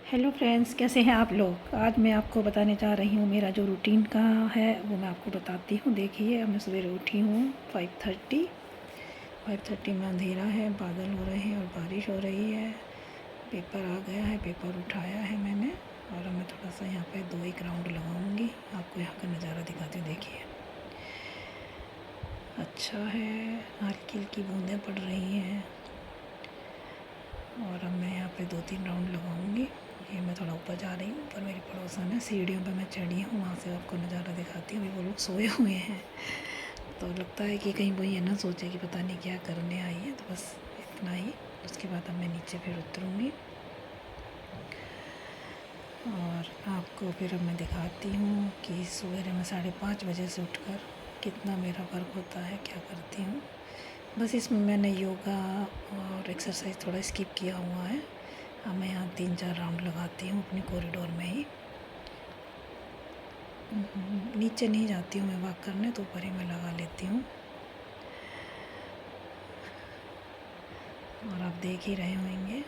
Hello friends, कैसे हैं आप लोग। आज मैं आपको बताने जा रही हूँ मेरा जो रूटीन का है वो मैं आपको बताती हूँ। देखिए, अब मैं सवेरे उठी हूँ 5:30 में। अंधेरा है, बादल हो रहे हैं और बारिश हो रही है। पेपर आ गया है, पेपर उठाया है मैंने और अब मैं थोड़ा सा यहाँ पे 2-1 राउंड लगाऊँगी। आपको यहाँ का नज़ारा दिखाती हूँ। देखिए, अच्छा है, हल्की हल्की बूंदें पड़ रही हैं और अब मैं यहाँ पे 2-3 राउंड लगाऊंगी। ये मैं थोड़ा ऊपर जा रही हूँ, ऊपर मेरी पड़ोसन है, सीढ़ियों पे मैं चढ़ी हूँ, वहाँ से आपको नज़ारा दिखाती हूँ। अभी वो लोग सोए हुए हैं तो लगता है कि कहीं वो ये ना सोचे कि पता नहीं क्या करने आई है, तो बस इतना ही। उसके बाद अब मैं नीचे फिर उतरूँगी और आपको फिर अब मैं दिखाती हूँ कि सवेरे मैं 5:30 बजे से उठकर कितना मेरा वर्क होता है, क्या करती हूँ। बस इसमें मैंने योगा और एक्सरसाइज थोड़ा स्किप किया हुआ है। अब मैं यहाँ 3-4 राउंड लगाती हूँ अपने कॉरिडोर में ही। नीचे नहीं जाती हूँ मैं वॉक करने, तो ऊपर ही मैं लगा लेती हूँ। और आप देख ही रहे होंगे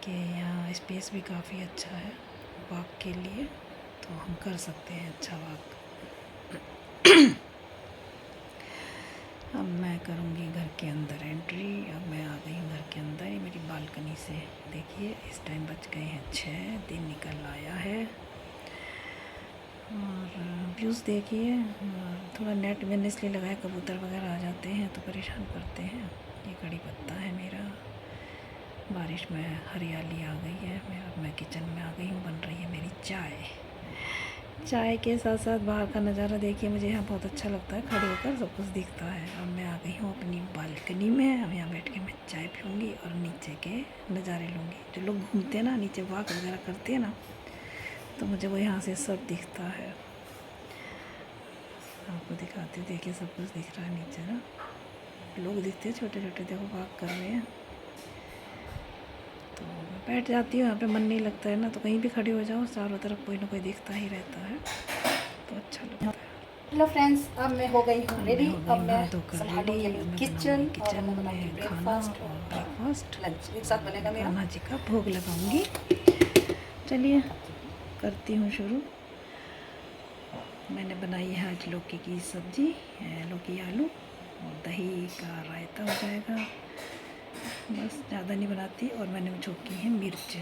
कि यहाँ स्पेस भी काफ़ी अच्छा है वॉक के लिए, तो हम कर सकते हैं अच्छा वॉक। अब मैं करूँगी घर के अंदर एंट्री। अब मैं आ गई हूँ घर के अंदर, ये मेरी बालकनी से। देखिए, इस टाइम बज गए हैं 6, दिन निकल आया है और व्यूज़ देखिए। थोड़ा नेट मैंने इसलिए लगाया, कबूतर वगैरह आ जाते हैं तो परेशान करते हैं। ये कड़ी पत्ता है मेरा। बारिश में हरियाली आ गई है। मैं किचन में आ गई हूँ, बन रही है मेरी चाय के साथ साथ बाहर का नज़ारा देखिए। मुझे यहाँ बहुत अच्छा लगता है, खड़े होकर सब कुछ दिखता है। अब मैं आ गई हूँ अपनी बालकनी में। अब यहाँ बैठ के मैं चाय पीऊँगी और नीचे के नज़ारे लूँगी। जो लोग घूमते हैं ना, नीचे वॉक वगैरह करते हैं ना, तो मुझे वो यहाँ से सब दिखता है। आपको दिखाती हूँ, देखिए सब कुछ दिख रहा है नीचे ना। लोग दिखते हैं छोटे छोटे, देखो वॉक कर रहे हैं। तो मैं बैठ जाती हूँ यहाँ पे, मन नहीं लगता है ना, तो कहीं भी खड़ी हो जाओ, चारों तरफ कोई ना कोई दिखता ही रहता है, तो अच्छा लगता है। हेलो फ्रेंड्स, अब मैं हो गई हूँ रेडी। अब मैं धोकर संभालूंगी रेडी। अभी मैं किचन बनाऊंगी और किचन मैं बनाऊंगी में खाना ब्रेकफास्ट और और ब्रेकफास्ट। लंच एक साथ बनेगा मेरा। कान्हा जी का भोग लगाऊंगी। चलिए करती हूँ शुरू। मैंने बनाई है आज लौकी की सब्ज़ी, लौकी आलू और दही का रायता हो जाएगा। बस ज़्यादा नहीं बनाती। और मैंने छोंकी है मिर्च,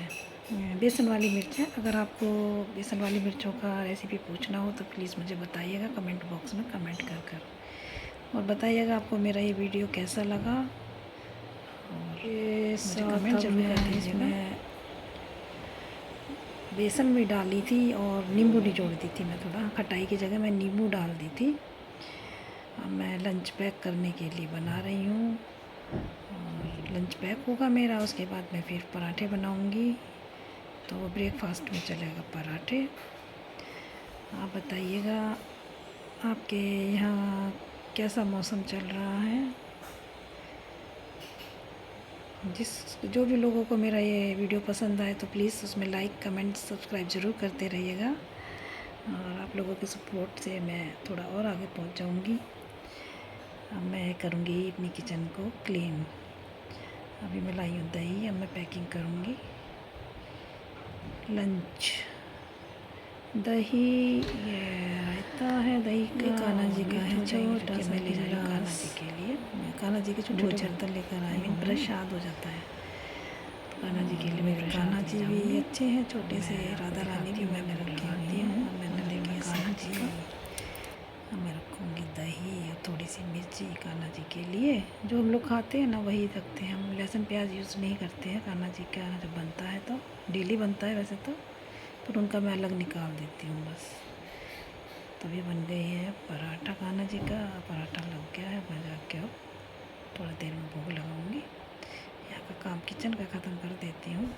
बेसन वाली मिर्च है। अगर आपको बेसन वाली मिर्चों का रेसिपी पूछना हो तो प्लीज़ मुझे बताइएगा कमेंट बॉक्स में कमेंट कर और बताइएगा आपको मेरा ये वीडियो कैसा लगा और मुझे कमेंट ज़रूर कर दीजिएगा। बेसन भी डाली थी और नींबू निचोड़ दी थी मैं, थोड़ा खटाई की जगह मैं नींबू डाल दी थी। अब मैं लंच पैक करने के लिए बना रही हूँ और लंच पैक होगा मेरा। उसके बाद मैं फिर पराठे बनाऊँगी, तो ब्रेकफास्ट में चलेगा पराठे। आप बताइएगा आपके यहाँ कैसा मौसम चल रहा है। जो भी लोगों को मेरा ये वीडियो पसंद आए तो प्लीज़ उसमें लाइक कमेंट सब्सक्राइब ज़रूर करते रहिएगा और आप लोगों के सपोर्ट से मैं थोड़ा और आगे पहुंच जाऊंगी। अब मैं करूंगी अपनी किचन को क्लीन। अभी मैं लाई हूँ दही, अब मैं पैकिंग करूंगी लंच। दही, ये रायता है दही का, कान्हा जी का है छोटा सा, मैं ले जा रही हूँ कान्हा जी के लिए। मैं कान्हा जी के छोटे बर्तन लेकर आई हूँ, प्रसाद हो जाता है कान्हा जी के लिए। मेरे कान्हा जी भी अच्छे हैं, छोटे से। राधा रानी भी मैंने रखी हूँ। मैंने देखिए कान्हा जी का। अब मैं रखूँगी दही और थोड़ी सी मिर्ची कान्हा जी के लिए। जो हम लोग खाते हैं ना वही रखते हैं हम, लहसुन प्याज यूज़ नहीं करते हैं। कान्हा जी का जब बनता है तो डेली बनता है वैसे तो, पर उनका मैं अलग निकाल देती हूँ बस। तभी बन गई है पराठा कान्हा जी का। पराठा लग गया है, मैं जाके अब थोड़ा देर में भोग लगाऊंगी। यहाँ का काम किचन का ख़त्म कर देती हूँ।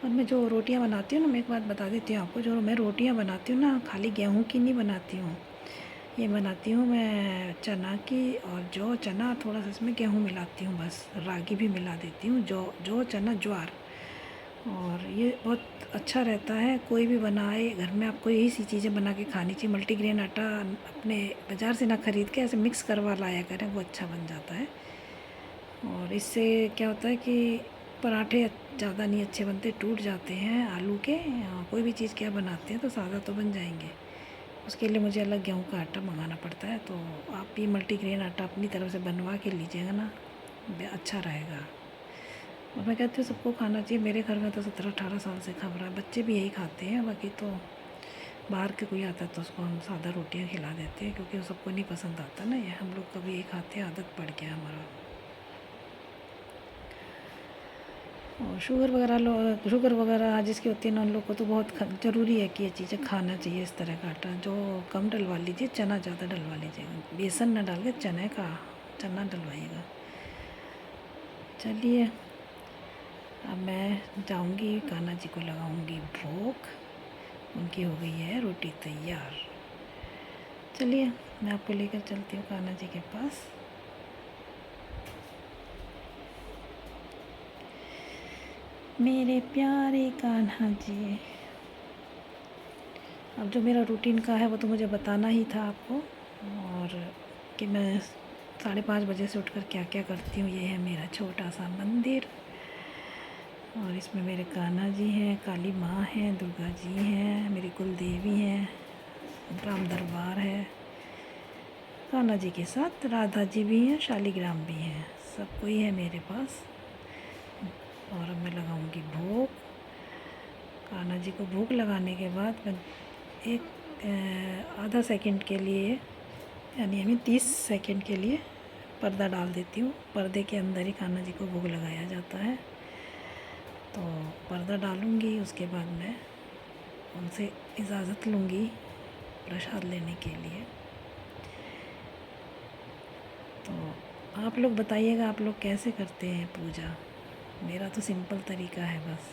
और मैं जो रोटियां बनाती हूँ ना, मैं एक बात बता देती हूँ आपको, जो मैं रोटियां बनाती हूँ ना, खाली गेहूं की नहीं बनाती हूँ। ये बनाती हूँ मैं चना की, और जो चना थोड़ा सा इसमें गेहूँ मिलाती हूँ, बस रागी भी मिला देती हूँ, जो चना ज्वार। और ये बहुत अच्छा रहता है, कोई भी बनाए घर में आपको यही सी चीज़ें बना के खानी चाहिए। मल्टीग्रेन आटा अपने बाज़ार से ना ख़रीद के ऐसे मिक्स करवा लाया करें, वो अच्छा बन जाता है। और इससे क्या होता है कि पराठे ज़्यादा नहीं अच्छे बनते, टूट जाते हैं आलू के। कोई भी चीज़ क्या बनाते हैं तो सादा तो बन जाएंगे, उसके लिए मुझे अलग गेहूँ का आटा मंगाना पड़ता है। तो आप ये मल्टीग्रेन आटा अपनी तरफ से बनवा के लीजिएगा ना, अच्छा रहेगा। और मैं कहती हूँ सबको खाना चाहिए। मेरे घर में तो 17-18 साल से खा रहा है, बच्चे भी यही खाते हैं। बाकी तो बाहर के कोई आता है तो उसको हम सादा रोटियाँ खिला देते हैं, क्योंकि वो सबको नहीं पसंद आता ना, ये हम लोग कभी यही खाते हैं, आदत पड़ गया हमारा। और शुगर वगैरह जिसकी होती है ना, उन लोग को तो बहुत ज़रूरी है कि ये चीज़ें खाना चाहिए। इस तरह का आटा जो कम डलवा लीजिए, चना ज़्यादा डलवा लीजिएगा, बेसन ना डाल के चना डलवाइएगा। चलिए अब मैं जाऊंगी, कान्हा जी को लगाऊंगी भोग, उनकी हो गई है रोटी तैयार। चलिए मैं आपको लेकर चलती हूँ कान्हा जी के पास। मेरे प्यारे कान्हा जी, अब जो मेरा रूटीन का है वो तो मुझे बताना ही था आपको, और कि मैं 5:30 बजे से उठकर क्या क्या करती हूँ। ये है मेरा छोटा सा मंदिर, और इसमें मेरे कान्हा जी हैं, काली माँ हैं, दुर्गा जी हैं, मेरी कुल देवी हैं, ग्राम दरबार है। कान्हा जी के साथ राधा जी भी हैं, शालीग्राम भी हैं, सब कोई है मेरे पास। और अब मैं लगाऊंगी भोग। कान्हा जी को भोग लगाने के बाद मैं एक आधा सेकंड के लिए, यानी 30 सेकंड के लिए पर्दा डाल देती हूँ। पर्दे के अंदर ही कान्हा जी को भोग लगाया जाता है। तो पर्दा डालूँगी, उसके बाद मैं उनसे इजाज़त लूँगी प्रसाद लेने के लिए। तो आप लोग बताइएगा, आप लोग कैसे करते हैं पूजा? मेरा तो सिंपल तरीका है, बस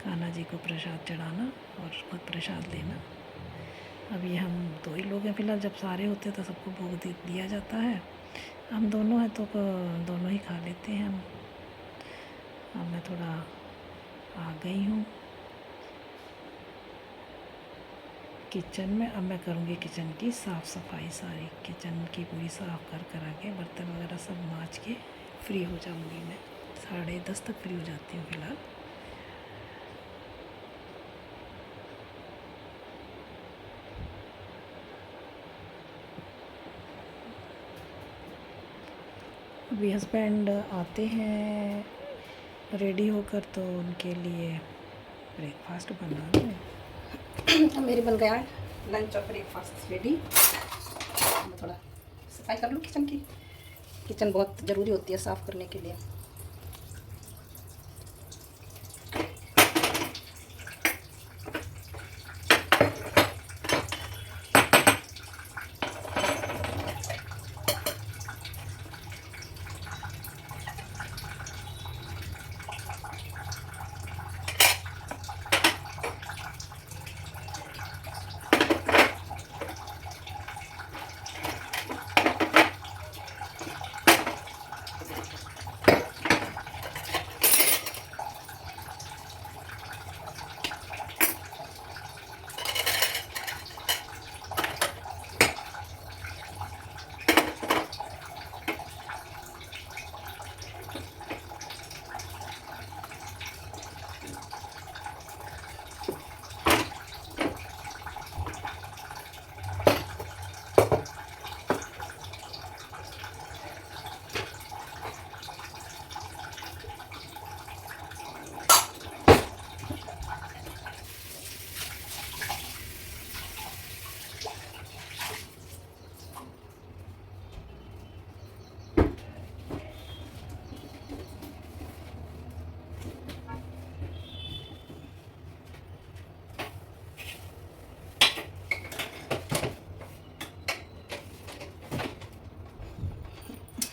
कान्हा जी को प्रसाद चढ़ाना और खुद प्रसाद लेना। अब ये हम 2 ही लोग हैं फ़िलहाल, जब सारे होते हैं तो सबको भोग दिया जाता है। हम दोनों हैं तो दोनों ही खा लेते हैं हम। अब मैं थोड़ा आ गई हूँ किचन में। अब मैं करूँगी किचन की साफ़ सफाई, सारी किचन की पूरी साफ़ करा के बर्तन वगैरह सब मांज के फ्री हो जाऊँगी। मैं 10:30 तक फ्री हो जाती हूँ फ़िलहाल। अभी हस्बैंड आते हैं रेडी होकर, तो उनके लिए ब्रेकफास्ट बना रहे। मेरी बन गया है लंच और ब्रेकफास्ट रेडी। मैं थोड़ा सफाई कर लूँ किचन की। किचन बहुत ज़रूरी होती है साफ़ करने के लिए।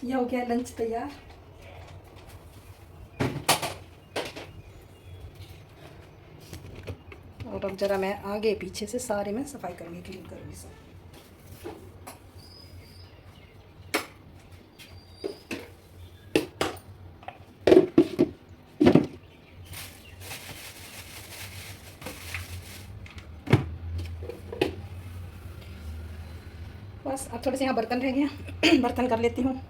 ये हो गया लंच तैयार। और अब ज़रा मैं आगे पीछे से सारे में सफाई करूँगी, क्लीन करूँगी सब। अब थोड़े से यहाँ बर्तन रह गए हैं बर्तन कर लेती हूँ।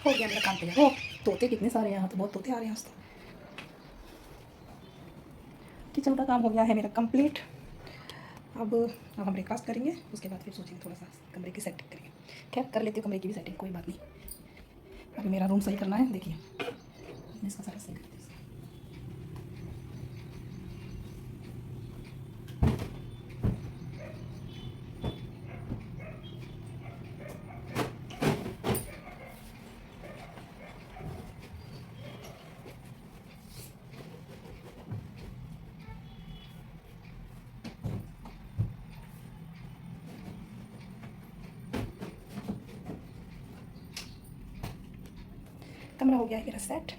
हो गया मेरा काम तैयार। ओ तोते कितने सारे हैं यहाँ, तो बहुत तोते आ रहे हैं आज तो। किचन का काम हो गया है मेरा कंप्लीट। अब हम ब्रेकफास्ट करेंगे, उसके बाद फिर सोचेंगे थोड़ा सा कमरे की सेटिंग करेंगे। खैर कर लेती हूँ कमरे की भी सेटिंग, कोई बात नहीं। अभी मेरा रूम सही करना है, देखिए इसका सारा सही करती हूँ। कमरा हो गया है मेरा सेट।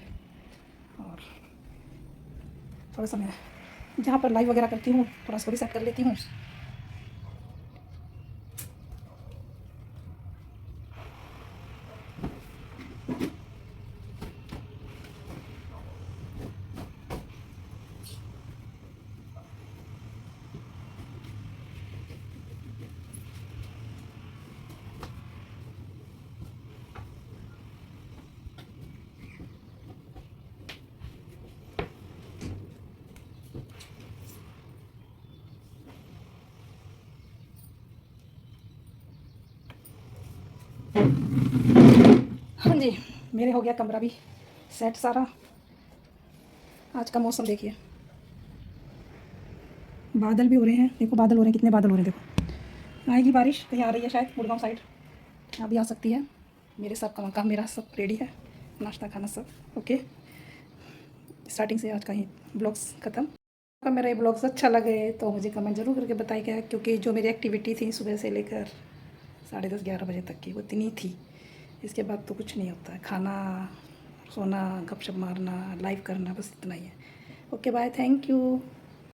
और थोड़ा सा मैं जहाँ पर लाइव वगैरह करती हूँ थोड़ा सा भी सेट कर लेती हूँ। हाँ जी, मेरे हो गया कमरा भी सेट सारा। आज का मौसम देखिए, बादल भी हो रहे हैं, देखो बादल हो रहे हैं, कितने बादल हो रहे हैं, देखो आएगी बारिश कहीं आ रही है शायद गुड़गांव साइड, यहाँ भी आ सकती है। मेरे सब काम मेरा सब रेडी है, नाश्ता खाना सब ओके। स्टार्टिंग से आज का ही ब्लॉग्स ख़त्म। अगर मेरा ये ब्लॉग्स अच्छा लगे तो मुझे कमेंट ज़रूर करके बताइएगा, क्योंकि जो मेरी एक्टिविटी थी सुबह से लेकर 10:30-11 बजे तक की वो इतनी थी। इसके बाद तो कुछ नहीं होता है, खाना सोना गपशप मारना लाइव करना, बस इतना ही है। Okay bye, thank you.